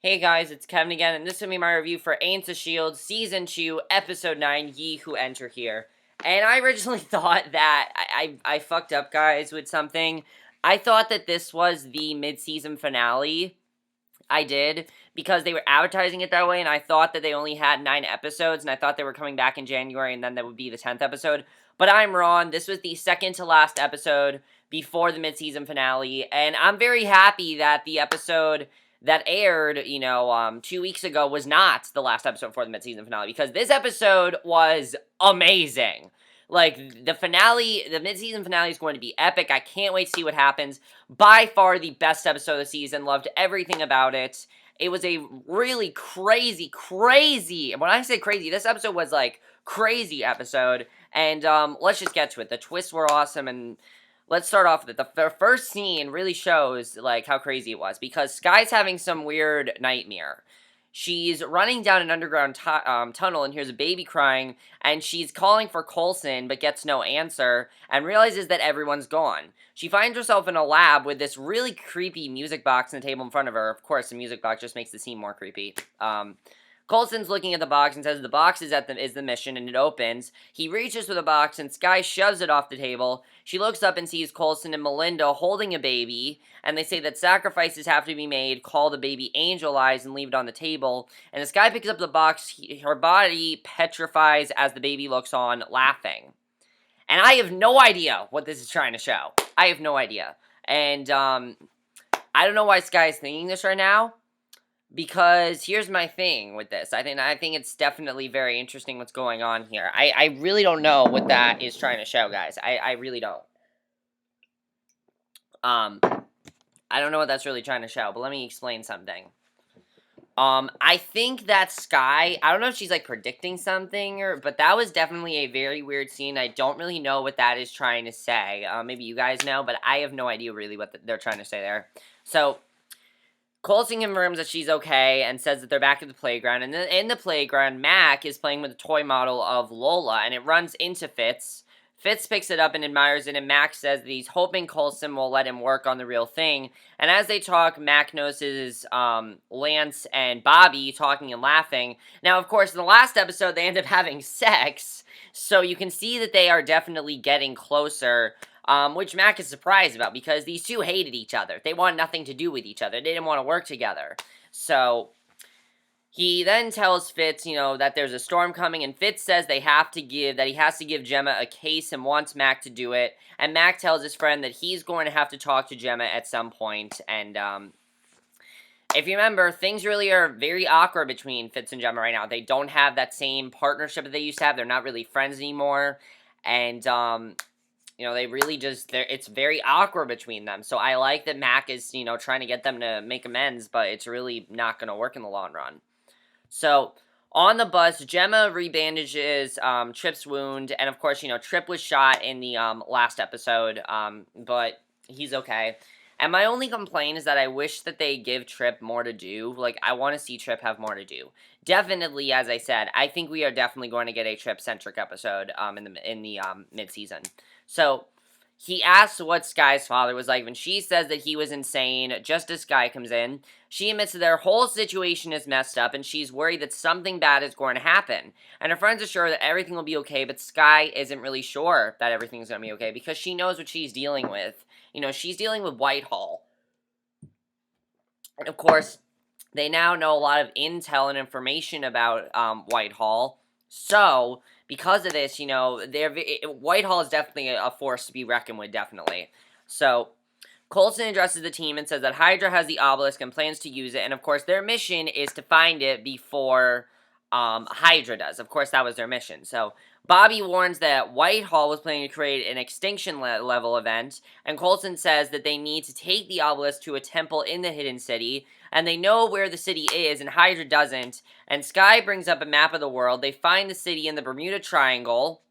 Hey guys, it's Kevin again, and this is going to be my review for Agents of S.H.I.E.L.D. Season 2, Episode 9, Ye Who Enter Here. And I originally thought that I fucked up, guys, with something. I thought that this was the mid-season finale. I did, because they were advertising it that way, and I thought that they only had 9 episodes, and I thought they were coming back in January, and then that would be the 10th episode. But I'm wrong. This was the second to last episode before the mid-season finale, and I'm very happy that the episode that aired, 2 weeks ago was not the last episode before the mid-season finale, because this episode was amazing. Like, the finale, the mid-season finale is going to be epic. I can't wait to see what happens. By far the best episode of the season. Loved everything about it. It was a really crazy, and when I say crazy, this episode was, like, crazy episode. And, let's just get to it. The twists were awesome, and let's start off with it. The first scene really shows, like, how crazy it was, because Skye's having some weird nightmare. She's running down an underground tunnel and hears a baby crying, and she's calling for Coulson, but gets no answer, and realizes that everyone's gone. She finds herself in a lab with this really creepy music box on the table in front of her. Of course, the music box just makes the scene more creepy. Coulson's looking at the box and says the box is the mission, and it opens. He reaches for the box, and Skye shoves it off the table. She looks up and sees Coulson and Melinda holding a baby, and they say that sacrifices have to be made, call the baby Angel Eyes, and leave it on the table. And as Skye picks up the box, her body petrifies as the baby looks on, laughing. And I have no idea what this is trying to show. I have no idea. And, I don't know why Skye is thinking this right now, because here's my thing with this. I think it's definitely very interesting what's going on here. I really don't know what that is trying to show, guys. I really don't. I don't know what that's really trying to show, but let me explain something. I think that Skye, I don't know if she's, like, predicting something, but that was definitely a very weird scene. I don't really know what that is trying to say. Maybe you guys know, but I have no idea really what they're trying to say there. So, Coulson confirms that she's okay and says that they're back at the playground. And then in the playground, Mack is playing with a toy model of Lola, and it runs into Fitz. Fitz picks it up and admires it, and Mack says that he's hoping Coulson will let him work on the real thing. And as they talk, Mack notices Lance and Bobby talking and laughing. Now, of course, in the last episode, they end up having sex, so you can see that they are definitely getting closer. Which Mack is surprised about, because these two hated each other. They wanted nothing to do with each other. They didn't want to work together. So, he then tells Fitz, that there's a storm coming, and Fitz says he has to give Jemma a case and wants Mack to do it. And Mack tells his friend that he's going to have to talk to Jemma at some point. And, if you remember, things really are very awkward between Fitz and Jemma right now. They don't have that same partnership that they used to have. They're not really friends anymore. And, they really it's very awkward between them. So I like that Mack is, trying to get them to make amends, but it's really not going to work in the long run. So, on the bus, Jemma rebandages Tripp's wound, and of course, Tripp was shot in the last episode, but he's okay. And my only complaint is that I wish that they give Tripp more to do. Like, I want to see Tripp have more to do. Definitely, as I said, I think we are definitely going to get a Tripp-centric episode in the mid-season. So, he asks what Skye's father was like, and she says that he was insane. Just as Skye comes in, she admits that their whole situation is messed up, and she's worried that something bad is going to happen. And her friends are sure that everything will be okay, but Skye isn't really sure that everything's going to be okay, because she knows what she's dealing with. She's dealing with Whitehall. And of course, they now know a lot of intel and information about Whitehall. So, because of this, Whitehall is definitely a force to be reckoned with, definitely. So, Coulson addresses the team and says that Hydra has the obelisk and plans to use it, and of course, their mission is to find it before Hydra does. Of course, that was their mission. So, Bobby warns that Whitehall was planning to create an extinction level event, and Coulson says that they need to take the obelisk to a temple in the hidden city, and they know where the city is, and Hydra doesn't. And Skye brings up a map of the world. They find the city in the Bermuda Triangle,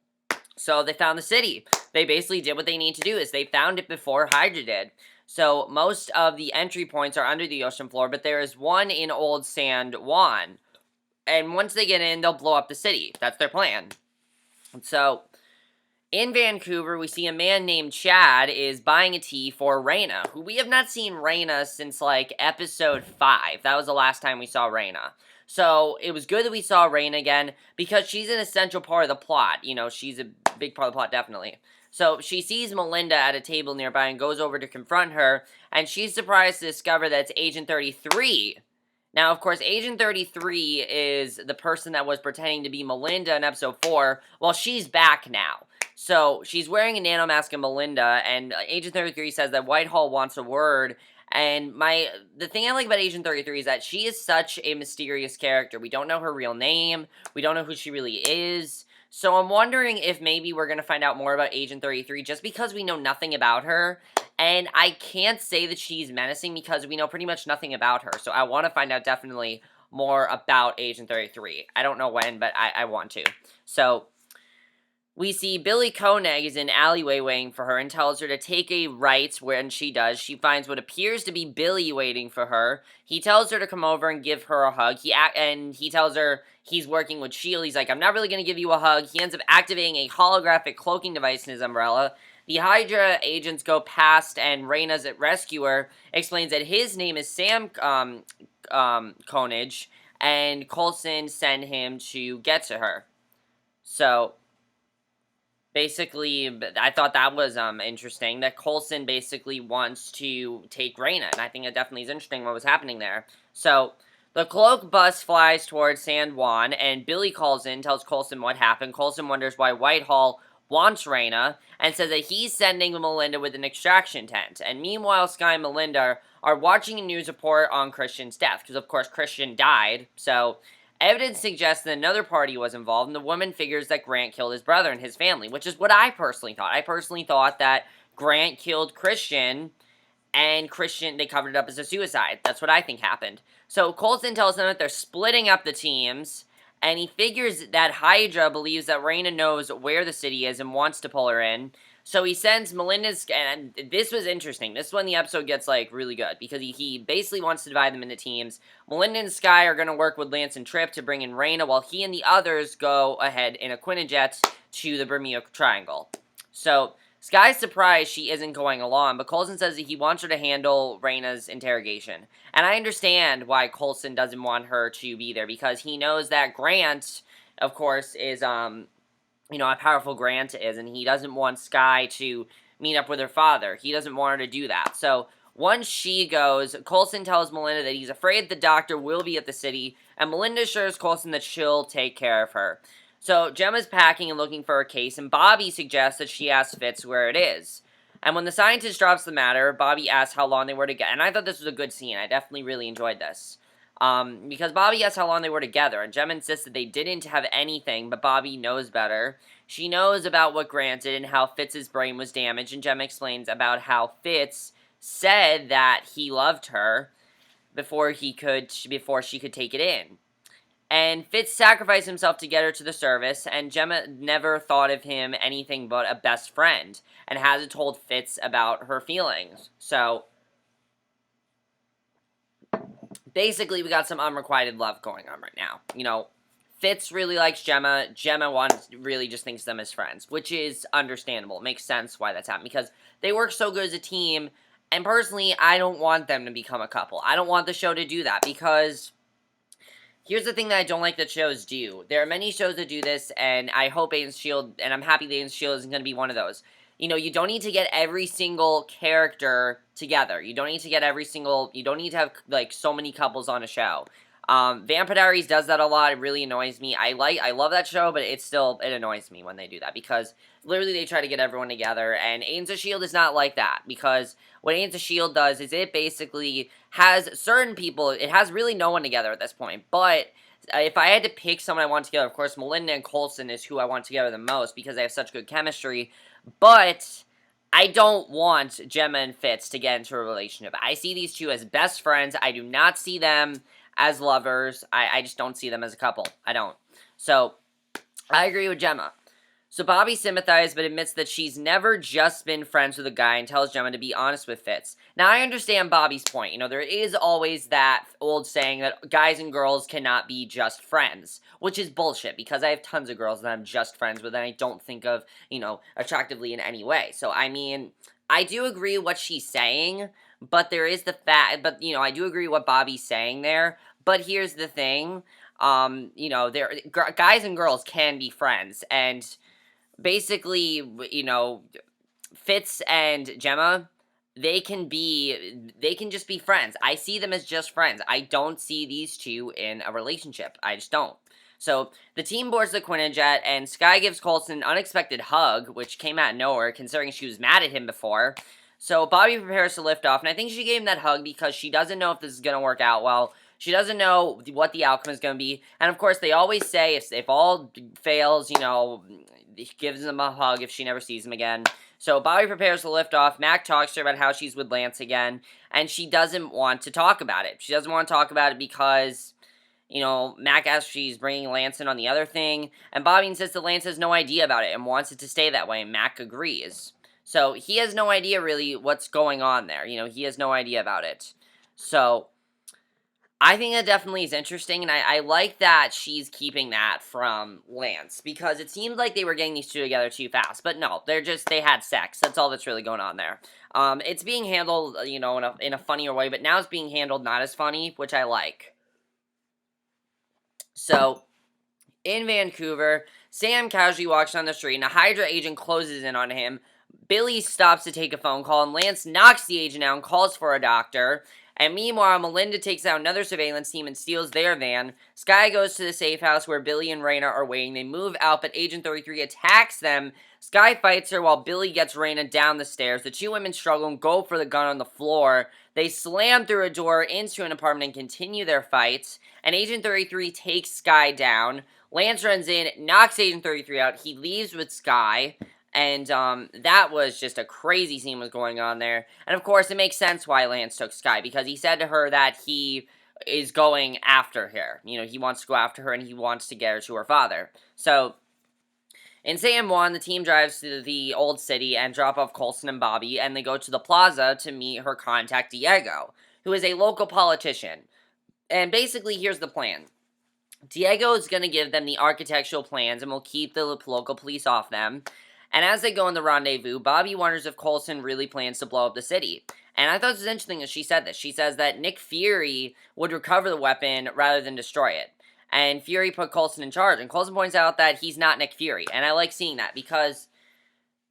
so they found the city. They basically did what they need to do, is they found it before Hydra did. So most of the entry points are under the ocean floor, but there is one in Old San Juan. And once they get in, they'll blow up the city. That's their plan. So, In Vancouver, we see a man named Chad is buying a tea for Raina, who we have not seen Raina since, like, episode 5. That was the last time we saw Raina. So, it was good that we saw Raina again, because she's an essential part of the plot. You know, she's a big part of the plot, definitely. So, she sees Melinda at a table nearby and goes over to confront her, and she's surprised to discover that it's Agent 33. Now, of course, Agent 33 is the person that was pretending to be Melinda in episode 4. Well, she's back now. So, she's wearing a nanomask of Melinda, and Agent 33 says that Whitehall wants a word, and the thing I like about Agent 33 is that she is such a mysterious character. We don't know her real name, we don't know who she really is, so I'm wondering if maybe we're going to find out more about Agent 33 just because we know nothing about her, and I can't say that she's menacing because we know pretty much nothing about her, so I want to find out definitely more about Agent 33. I don't know when, but I want to. So, we see Billy Koenig is in an alleyway waiting for her and tells her to take a right. When she does, she finds what appears to be Billy waiting for her. He tells her to come over and give her a hug. He tells her he's working with S.H.I.E.L.D. He's like, I'm not really going to give you a hug. He ends up activating a holographic cloaking device in his umbrella. The Hydra agents go past, and Raina's rescuer explains that his name is Sam Koenig, and Coulson sent him to get to her. So, basically, I thought that was interesting, that Coulson basically wants to take Raina, and I think it definitely is interesting what was happening there. So, the cloak bus flies towards San Juan, and Billy calls in, tells Coulson what happened. Coulson wonders why Whitehall wants Raina, and says that he's sending Melinda with an extraction tent. And meanwhile, Skye and Melinda are watching a news report on Christian's death, because of course Christian died, so evidence suggests that another party was involved, and the woman figures that Grant killed his brother and his family, which is what I personally thought. I personally thought that Grant killed Christian, and they covered it up as a suicide. That's what I think happened. So Coulson tells them that they're splitting up the teams, and he figures that Hydra believes that Raina knows where the city is and wants to pull her in. So he sends Melinda's, and this was interesting. This is when the episode gets, like, really good, because he basically wants to divide them into teams. Melinda and Skye are going to work with Lance and Tripp to bring in Raina, while he and the others go ahead in a Quinjet to the Bermuda Triangle. So, Skye's surprised she isn't going along, but Coulson says that he wants her to handle Raina's interrogation. And I understand why Coulson doesn't want her to be there, because he knows that Grant, of course, is, you know, how powerful Grant is, and he doesn't want Skye to meet up with her father. He doesn't want her to do that. So, once she goes, Coulson tells Melinda that he's afraid the doctor will be at the city, and Melinda assures Coulson that she'll take care of her. So, Jemma's packing and looking for her case, and Bobby suggests that she ask Fitz where it is. And when the scientist drops the matter, Bobby asks how long they were together. And I thought this was a good scene. I definitely really enjoyed this. Because Bobby asks how long they were together, and Jemma insists that they didn't have anything, but Bobby knows better. She knows about what Grant did and how Fitz's brain was damaged, and Jemma explains about how Fitz said that he loved her before she could take it in. And Fitz sacrificed himself to get her to the service, and Jemma never thought of him anything but a best friend, and hasn't told Fitz about her feelings. So, basically, we got some unrequited love going on right now. You know, Fitz really likes Jemma. Jemma really just thinks of them as friends, which is understandable. It makes sense why that's happening, because they work so good as a team, and personally, I don't want them to become a couple. I don't want the show to do that, because here's the thing that I don't like that shows do. There are many shows that do this, and I hope Agents S.H.I.E.L.D., and I'm happy that Agents S.H.I.E.L.D. isn't going to be one of those. You know, you don't need to get every single character together. You don't need to have, like, so many couples on a show. Vampire Diaries does that a lot. It really annoys me. I love that show, but it annoys me when they do that, because literally they try to get everyone together, and Agents of S.H.I.E.L.D. is not like that, because what Agents of S.H.I.E.L.D. does is it basically has certain people, it has really no one together at this point, but if I had to pick someone I want together, of course, Melinda and Coulson is who I want together the most, because they have such good chemistry, but I don't want Jemma and Fitz to get into a relationship. I see these two as best friends. I do not see them as lovers. I just don't see them as a couple. I don't. So, I agree with Jemma. So Bobby sympathizes but admits that she's never just been friends with a guy and tells Jemma to be honest with Fitz. Now, I understand Bobby's point. You know, there is always that old saying that guys and girls cannot be just friends, which is bullshit because I have tons of girls that I'm just friends with and I don't think of, attractively in any way. So, I mean, I do agree what she's saying, but there is the fact, but, I do agree what Bobby's saying there, but here's the thing. Guys and girls can be friends, and basically, Fitz and Jemma, they can just be friends. I see them as just friends. I don't see these two in a relationship. I just don't. So, the team boards the Quinjet, and Skye gives Coulson an unexpected hug, which came out of nowhere, considering she was mad at him before. So, Bobby prepares to lift off, and I think she gave him that hug because she doesn't know if this is going to work out well. She doesn't know what the outcome is going to be. And, of course, they always say if all fails, he gives him a hug if she never sees him again. So Bobby prepares to lift off. Mack talks to her about how she's with Lance again, and she doesn't want to talk about it. She doesn't want to talk about it because, Mack asks if she's bringing Lance in on the other thing, and Bobby insists that Lance has no idea about it and wants it to stay that way, and Mack agrees. So he has no idea really what's going on there. He has no idea about it. So I think that definitely is interesting, and I like that she's keeping that from Lance, because it seemed like they were getting these two together too fast, but no, they had sex. That's all that's really going on there. It's being handled, in a funnier way, but now it's being handled not as funny, which I like. So, in Vancouver, Sam casually walks down the street, and a Hydra agent closes in on him. Billy stops to take a phone call, and Lance knocks the agent out and calls for a doctor. And meanwhile, Melinda takes out another surveillance team and steals their van. Skye goes to the safe house where Billy and Raina are waiting. They move out, but Agent 33 attacks them. Skye fights her while Billy gets Raina down the stairs. The two women struggle and go for the gun on the floor. They slam through a door into an apartment and continue their fights. And Agent 33 takes Skye down. Lance runs in, knocks Agent 33 out. He leaves with Skye. And, that was just a crazy scene was going on there. And, of course, it makes sense why Lance took Skye, because he said to her that he is going after her. He wants to go after her, and he wants to get her to her father. So, in Sam 1, the team drives to the old city and drop off Coulson and Bobby, and they go to the plaza to meet her contact, Diego, who is a local politician. And basically, here's the plan. Diego is going to give them the architectural plans and will keep the local police off them. And as they go in the rendezvous, Bobby wonders if Coulson really plans to blow up the city. And I thought it was interesting that she said this. She says that Nick Fury would recover the weapon rather than destroy it. And Fury put Coulson in charge. And Coulson points out that he's not Nick Fury. And I like seeing that because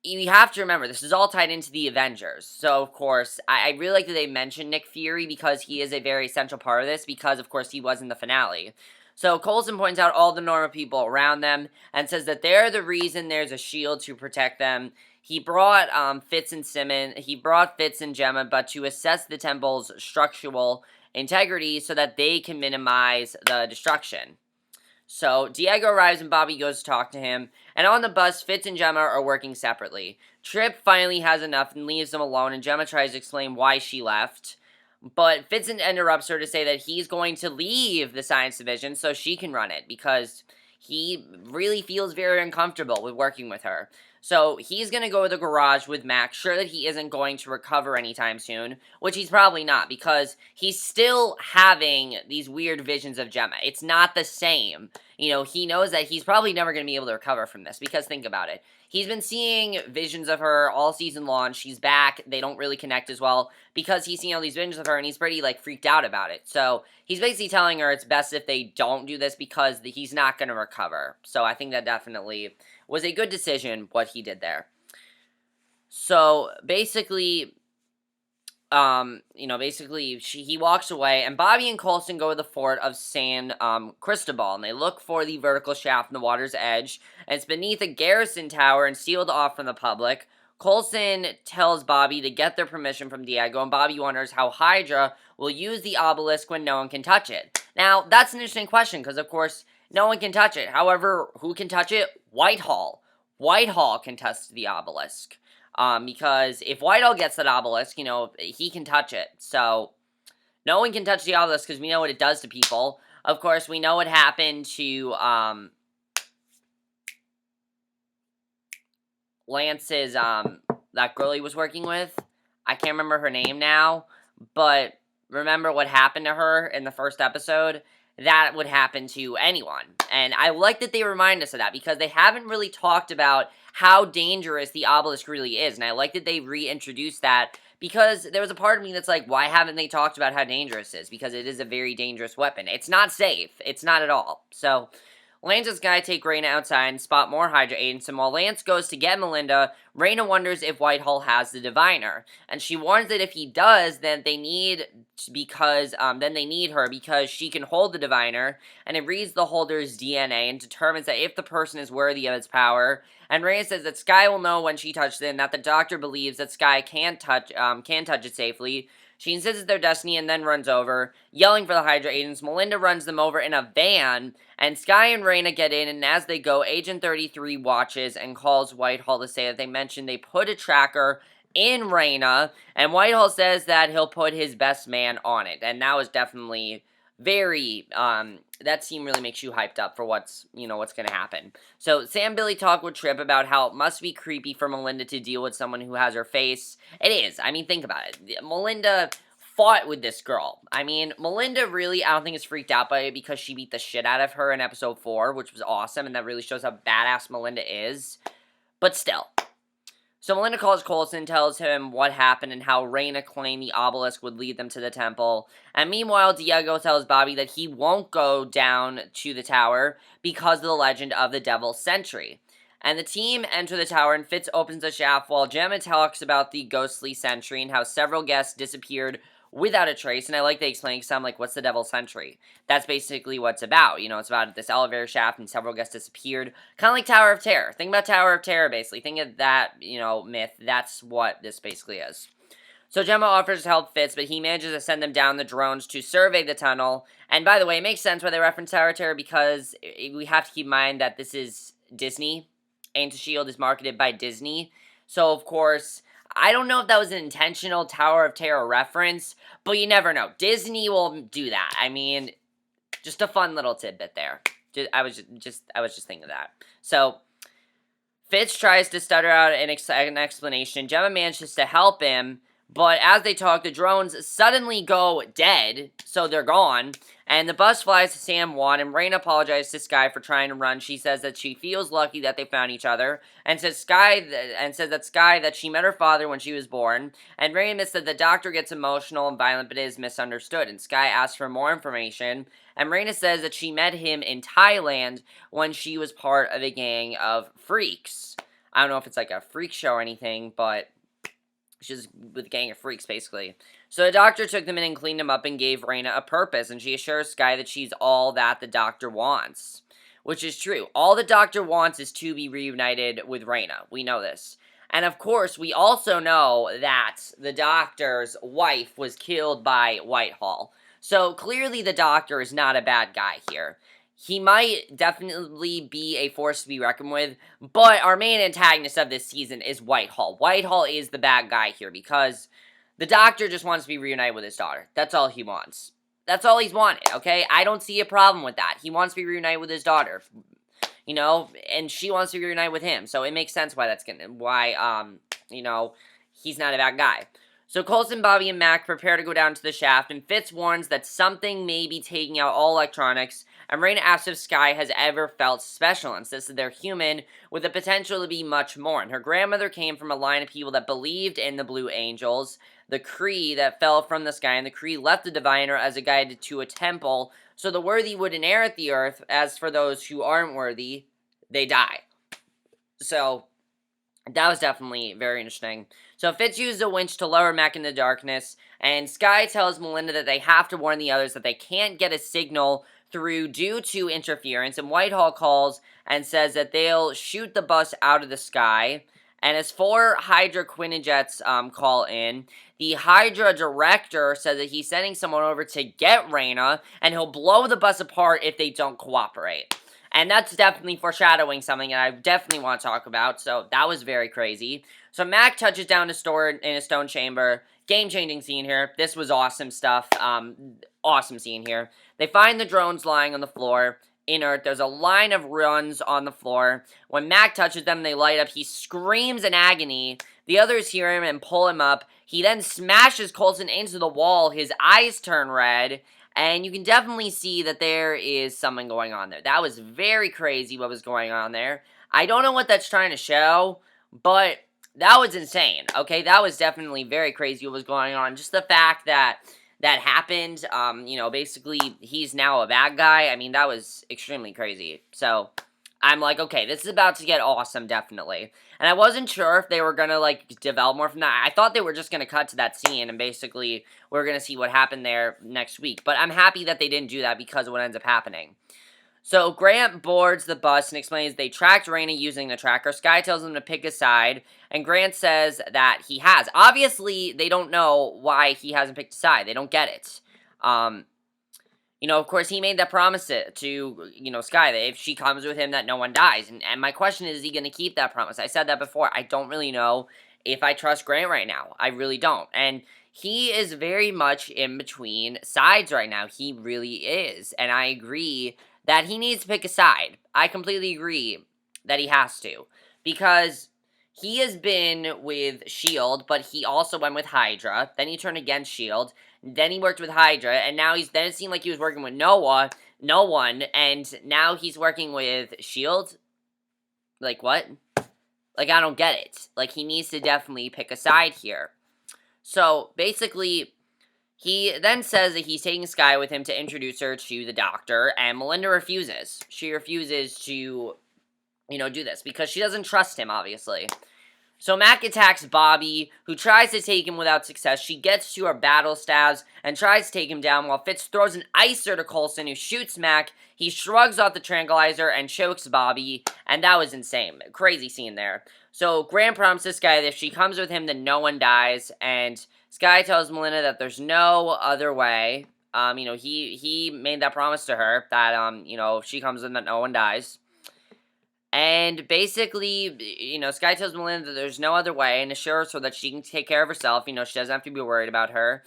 you have to remember, this is all tied into the Avengers. So, of course, I really like that they mentioned Nick Fury because he is a very essential part of this because, of course, he was in the finale. So Coulson points out all the normal people around them and says that they're the reason there's a shield to protect them. He brought Fitz and Simmons, he brought Fitz and Jemma, but to assess the temple's structural integrity so that they can minimize the destruction. So Diego arrives and Bobby goes to talk to him, and on the bus, Fitz and Jemma are working separately. Trip finally has enough and leaves them alone, and Jemma tries to explain why she left. But Fitz interrupts her to say that he's going to leave the science division so she can run it, because he really feels very uncomfortable with working with her. So he's going to go to the garage with Mack, sure that he isn't going to recover anytime soon, which he's probably not, because he's still having these weird visions of Jemma. It's not the same. He knows that he's probably never going to be able to recover from this, because think about it. He's been seeing visions of her all season long. She's back. They don't really connect as well because he's seeing all these visions of her, and he's pretty, freaked out about it. So he's basically telling her it's best if they don't do this because he's not going to recover. So I think that definitely was a good decision, what he did there. So basically, he walks away, and Bobby and Coulson go to the fort of San Cristobal, and they look for the vertical shaft in the water's edge, and it's beneath a garrison tower and sealed off from the public. Coulson tells Bobby to get their permission from Diego, and Bobby wonders how Hydra will use the obelisk when no one can touch it. Now, that's an interesting question, because, of course, no one can touch it. However, who can touch it? Whitehall. Whitehall can touch the obelisk. Because if Whitehall gets that obelisk, he can touch it. So, no one can touch the obelisk because we know what it does to people. Of course, we know what happened to, Lance's, that girl he was working with. I can't remember her name now, but remember what happened to her in the first episode? That would happen to anyone. And I like that they remind us of that, because they haven't really talked about how dangerous the obelisk really is, and I like that they reintroduced that, because there was a part of me that's like, why haven't they talked about how dangerous it is? Because it is a very dangerous weapon. It's not safe. It's not at all. So Lance and Skye take Raina outside and spot more Hydra agents, and while Lance goes to get Melinda, Raina wonders if Whitehall has the diviner, and she warns that if he does, then they need her because she can hold the diviner, and it reads the holder's DNA and determines that if the person is worthy of its power. And Raina says that Skye will know when she touches it, and that the doctor believes that Skye can touch it safely. She insists it's their destiny and then runs over, yelling for the Hydra agents. Melinda runs them over in a van, and Skye and Raina get in, and as they go, Agent 33 watches and calls Whitehall to say that they mentioned they put a tracker in Raina, and Whitehall says that he'll put his best man on it, and that was definitely very, that scene really makes you hyped up for what's gonna happen. So, Sam and Billy talk with Trip about how it must be creepy for Melinda to deal with someone who has her face. It is. I mean, think about it. Melinda fought with this girl. I mean, Melinda really, I don't think is freaked out by it because she beat the shit out of her in episode 4, which was awesome, and that really shows how badass Melinda is. But still. So Melinda calls Coulson, tells him what happened and how Raina claimed the obelisk would lead them to the temple. And meanwhile, Diego tells Bobby that he won't go down to the tower because of the legend of the Devil's Sentry. And the team enter the tower, and Fitz opens the shaft while Jemma talks about the ghostly sentry and how several guests disappeared without a trace. And I like they explain, because I'm like, what's the Devil's Sentry? That's basically what it's about. It's about this elevator shaft and several guests disappeared. Kind of like Tower of Terror. Think about Tower of Terror, basically. Think of that, myth. That's what this basically is. So Jemma offers to help Fitz, but he manages to send them down the drones to survey the tunnel. And by the way, it makes sense why they reference Tower of Terror, because we have to keep in mind that this is Disney, and S.H.I.E.L.D. is marketed by Disney. So, of course, I don't know if that was an intentional Tower of Terror reference, but you never know. Disney will do that. I mean, just a fun little tidbit there. I was just thinking of that. So, Fitz tries to stutter out an explanation. Jemma manages to help him, but as they talk, the drones suddenly go dead, so they're gone, and the bus flies to San Juan, and Raina apologizes to Skye for trying to run. She says that she feels lucky that they found each other, and says Skye that she met her father when she was born, and Raina admits that the doctor gets emotional and violent, but is misunderstood, and Skye asks for more information, and Raina says that she met him in Thailand when she was part of a gang of freaks. I don't know if it's like a freak show or anything, but she's with a gang of freaks, basically. So the doctor took them in and cleaned them up and gave Raina a purpose, and she assures Skye that she's all that the doctor wants. Which is true. All the doctor wants is to be reunited with Raina. We know this. And of course, we also know that the doctor's wife was killed by Whitehall. So clearly the doctor is not a bad guy here. He might definitely be a force to be reckoned with, but our main antagonist of this season is Whitehall. Whitehall is the bad guy here, because the doctor just wants to be reunited with his daughter. That's all he wants. That's all he's wanted, okay? I don't see a problem with that. He wants to be reunited with his daughter, and she wants to be reunited with him, so it makes sense why he's not a bad guy. So Coulson, Bobby, and Mack prepare to go down to the shaft, and Fitz warns that something may be taking out all electronics, and Raina asks if Skye has ever felt special, and says that they're human, with the potential to be much more. And her grandmother came from a line of people that believed in the Blue Angels, the Kree that fell from the sky, and the Kree left the diviner as a guide to a temple, so the worthy would inherit the earth. As for those who aren't worthy, they die. So that was definitely very interesting. So Fitz uses a winch to lower Mack in the darkness, and Skye tells Melinda that they have to warn the others that they can't get a signal through due to interference, and Whitehall calls and says that they'll shoot the bus out of the sky. And as 4 Hydra Quinjets call in, the Hydra director says that he's sending someone over to get Raina, and he'll blow the bus apart if they don't cooperate. And that's definitely foreshadowing something that I definitely want to talk about, so that was very crazy. So Mack touches down to store in a stone chamber. Game-changing scene here. This was awesome stuff. Awesome scene here. They find the drones lying on the floor, inert. There's a line of runs on the floor. When Mack touches them, they light up. He screams in agony. The others hear him and pull him up. He then smashes Coulson into the wall. His eyes turn red. And you can definitely see that there is something going on there. That was very crazy what was going on there. I don't know what that's trying to show, but that was insane, okay? That was definitely very crazy what was going on. Just the fact that that happened, basically, he's now a bad guy. I mean, that was extremely crazy. So, I'm like, okay, this is about to get awesome, definitely. And I wasn't sure if they were going to, like, develop more from that. I thought they were just going to cut to that scene, and basically, we're going to see what happened there next week. But I'm happy that they didn't do that because of what ends up happening. So, Grant boards the bus and explains they tracked Raina using the tracker. Skye tells them to pick a side, and Grant says that he has. Obviously, they don't know why he hasn't picked a side. They don't get it. Of course, he made that promise to Skye, that if she comes with him, that no one dies. And my question is he going to keep that promise? I said that before. I don't really know if I trust Grant right now. I really don't. And he is very much in between sides right now. He really is. And I agree that he needs to pick a side. I completely agree that he has to. Because he has been with S.H.I.E.L.D, but he also went with Hydra. Then he turned against S.H.I.E.L.D. Then he worked with Hydra, and now then it seemed like he was working with no one, and now he's working with S.H.I.E.L.D? Like, what? Like, I don't get it. Like, he needs to definitely pick a side here. So, basically, he then says that he's taking Skye with him to introduce her to the doctor, and Melinda refuses. She refuses to, do this, because she doesn't trust him, obviously. So Mack attacks Bobby, who tries to take him without success. She gets to her battle stabs and tries to take him down, while Fitz throws an icer to Coulson, who shoots Mack. He shrugs off the tranquilizer and chokes Bobby, and that was insane. Crazy scene there. So Grant promises Skye that if she comes with him, then no one dies, and Skye tells Melinda that there's no other way. He made that promise to her that, if she comes in, that no one dies. And basically, Skye tells Melinda that there's no other way and assures her that she can take care of herself. She doesn't have to be worried about her.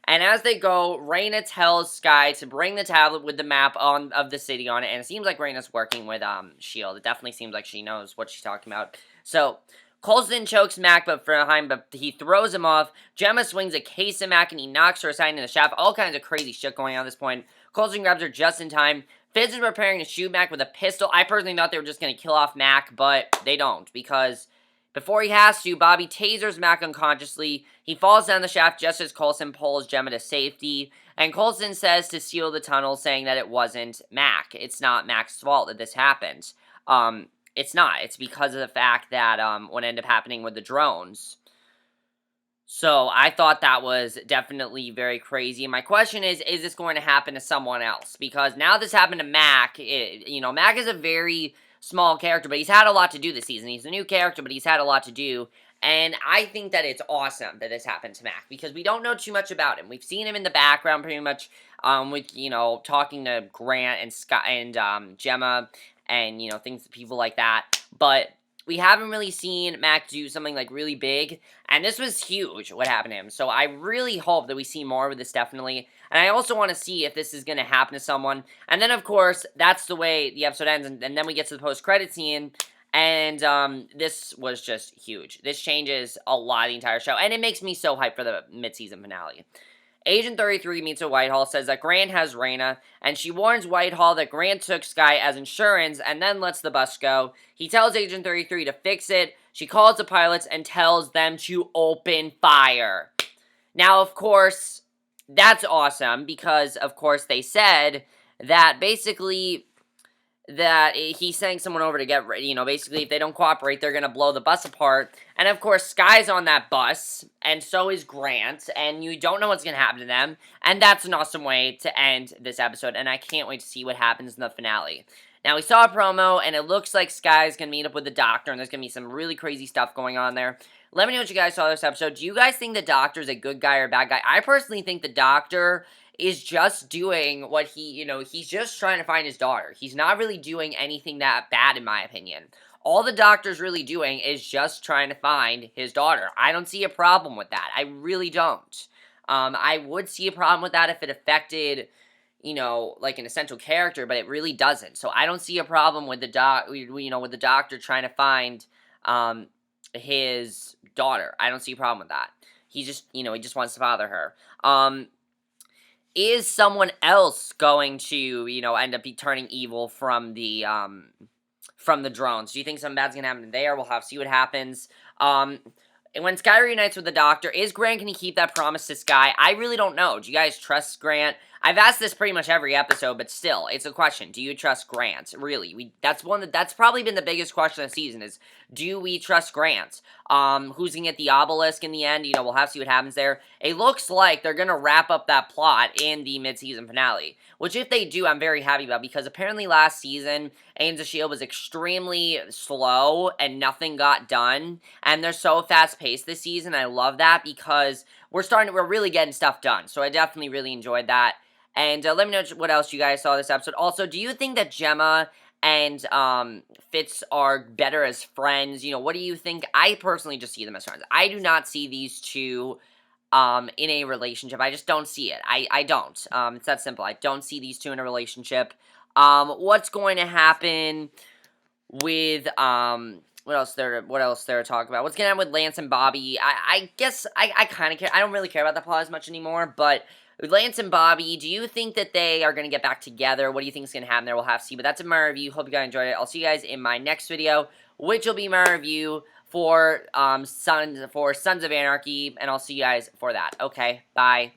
And as they go, Raina tells Skye to bring the tablet with the map of the city on it. And it seems like Raina's working with S.H.I.E.L.D. It definitely seems like she knows what she's talking about. So, Coulson chokes Mack but he throws him off. Jemma swings a case at Mack and he knocks her aside in the shaft. All kinds of crazy shit going on at this point. Coulson grabs her just in time. Fitz is preparing to shoot Mack with a pistol. I personally thought they were just going to kill off Mack, but they don't, because before he has to, Bobby tasers Mack unconsciously. He falls down the shaft just as Coulson pulls Jemma to safety, and Coulson says to seal the tunnel, saying that it wasn't Mack. It's not Mack's fault that this happened. It's not. It's because of the fact that what ended up happening with the drones. So, I thought that was definitely very crazy. And my question is this going to happen to someone else? Because now this happened to Mack. Mack is a very small character, but he's had a lot to do this season. He's a new character, but he's had a lot to do. And I think that it's awesome that this happened to Mack, because we don't know too much about him. We've seen him in the background pretty much with, talking to Grant and Skye and Jemma and, people like that. But we haven't really seen Mack do something, like, really big, and this was huge, what happened to him. So I really hope that we see more with this, definitely. And I also want to see if this is going to happen to someone. And then, of course, that's the way the episode ends, and then we get to the post-credit scene, and this was just huge. This changes a lot of the entire show, and it makes me so hyped for the mid-season finale. Agent 33 meets at Whitehall, says that Grant has Raina, and she warns Whitehall that Grant took Skye as insurance and then lets the bus go. He tells Agent 33 to fix it. She calls the pilots and tells them to open fire. Now, of course, that's awesome because, of course, they said that basically that he's sending someone over to get, basically if they don't cooperate, they're going to blow the bus apart. And of course, Skye's on that bus, and so is Grant, and you don't know what's going to happen to them. And that's an awesome way to end this episode, and I can't wait to see what happens in the finale. Now, we saw a promo, and it looks like Skye's going to meet up with the doctor, and there's going to be some really crazy stuff going on there. Let me know what you guys saw this episode. Do you guys think the doctor's a good guy or a bad guy? I personally think the doctor is just doing what he's just trying to find his daughter. He's not really doing anything that bad, in my opinion. All the doctor's really doing is just trying to find his daughter. I don't see a problem with that. I really don't. I would see a problem with that if it affected, you know, like an essential character, but it really doesn't. So I don't see a problem with with the doctor trying to find his daughter. I don't see a problem with that. He just, he just wants to bother her. Is someone else going to, end up be turning evil from the drones? Do you think something bad's gonna happen there? We'll have to see what happens. And when Skye reunites with the Doctor, is Grant gonna keep that promise to Skye? I really don't know. Do you guys trust Grant? I've asked this pretty much every episode, but still, it's a question. Do you trust Grant? Really? That's probably been the biggest question of the season is, do we trust Grant? Who's gonna get the obelisk in the end? We'll have to see what happens there. It looks like they're gonna wrap up that plot in the mid-season finale, which if they do, I'm very happy about, because apparently last season, Agents of S.H.I.E.L.D. was extremely slow and nothing got done, and they're so fast-paced this season. I love that because we're really getting stuff done, so I definitely really enjoyed that. And let me know what else you guys saw this episode. Also, do you think that Jemma and Fitz are better as friends? What do you think? I personally just see them as friends. I do not see these two in a relationship. I just don't see it. I don't. It's that simple. I don't see these two in a relationship. What's going to happen with what else there to talk about? What's going to happen with Lance and Bobby? I guess I kind of care. I don't really care about the plot as much anymore, but with Lance and Bobby, do you think that they are going to get back together? What do you think is going to happen there? We'll have to see, but that's my review. Hope you guys enjoyed it. I'll see you guys in my next video, which will be my review for Sons of Anarchy, and I'll see you guys for that. Okay, bye.